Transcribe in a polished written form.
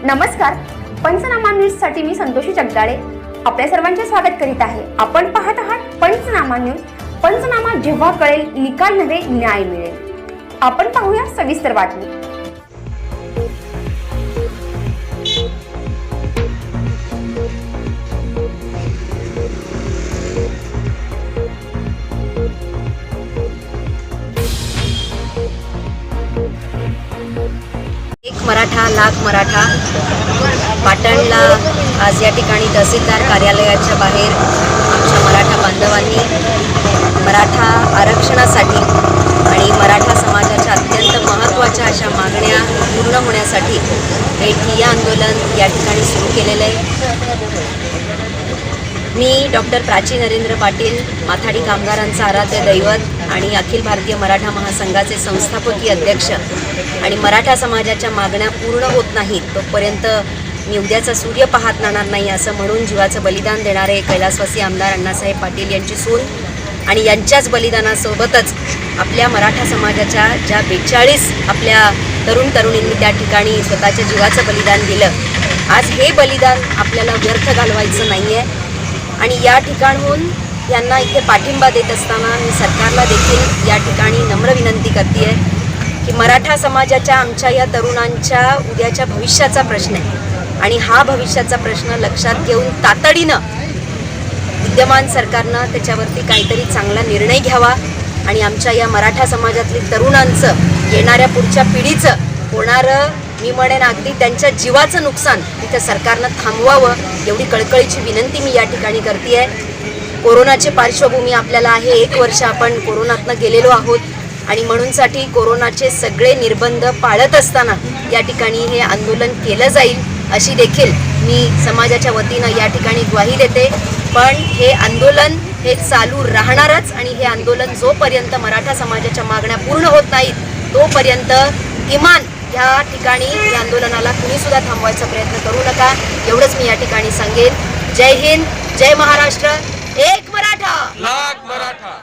नमस्कार, पंचनामा न्यूज साठी मी संतोषी जगदाळे आपल्या सर्वांचे स्वागत करीत आहे। आपण पाहत आहात पंचनामा न्यूज। पंचनामा जेव्हा कळेल निकाल नव्हे न्याय मिळेल। आपण पाहूया सविस्तर बातमी। एक मराठा लाख मराठा पाटणला आज या ठिकाणी तहसीलदार कार्यालयाच्या बाहेर आमच्या मराठा बांधवांनी मराठा आरक्षणासाठी आणि मराठा समाजाच्या अत्यंत महत्त्वाच्या अशा मागण्या पूर्ण होण्यासाठी हे ठिय्या आंदोलन या ठिकाणी सुरू केलेलं आहे। मी डॉक्टर प्राची नरेंद्र पाटील, माथाडी कामगारांचा आराध्य दैवत आणि अखिल भारतीय मराठा महासंघाचे संस्थापकीय अध्यक्ष आणि मराठा समाजाच्या मागण्या पूर्ण होत नाहीत तोपर्यंत मी उद्याचा सूर्य पाहत राहणार नाही असं म्हणून जीवाचं बलिदान देणारे कैलासवासी आमदार अण्णासाहेब पाटील यांची सून आणि यांच्याच बलिदानासोबतच आपल्या मराठा समाजाच्या ज्या 42 आपल्या तरुण तरुणींनी त्या ठिकाणी स्वतःच्या जीवाचं बलिदान दिलं, आज हे बलिदान आपल्याला व्यर्थ घालवायचं नाही आहे। आणि या ठिकाणहून यांना इथे पाठिंबा देत असताना मी सरकारला देखील या ठिकाणी नम्र विनंती करते आहे की मराठा समाजाच्या आमच्या या तरुणांच्या उद्याच्या भविष्याचा प्रश्न आहे आणि हा भविष्याचा प्रश्न लक्षात घेऊन तातडीनं विद्यमान सरकारनं त्याच्यावरती काहीतरी चांगला निर्णय घ्यावा आणि आमच्या या मराठा समाजातली तरुणांचं येणाऱ्या पुढच्या पिढीचं होणारं, मी म्हणेन अगदी त्यांच्या जीवाचं नुकसान तिथं सरकारनं थांबवावं एवढी कळकळीची विनंती मी या ठिकाणी करते आहे। कोरोनाची पार्श्वभूमी आपल्याला आहे, 1 वर्ष आपण कोरोनातनं गेलेलो आहोत आणि म्हणूनसाठी कोरोनाचे सगळे निर्बंध पाळत असताना या ठिकाणी हे आंदोलन केलं जाईल अशी देखील मी समाजाच्या वतीनं या ठिकाणी ग्वाही देते। पण हे आंदोलन हे चालू राहणारच आणि हे आंदोलन जोपर्यंत मराठा समाजाच्या मागण्या पूर्ण होत नाहीत तोपर्यंत किमान या ठिकाणी या आंदोलनाला कुणीसुद्धा थांबवायचा प्रयत्न करू नका एवढंच मी या ठिकाणी सांगेन। जय हिंद, जय महाराष्ट्र, एक मराठा लाख मराठा।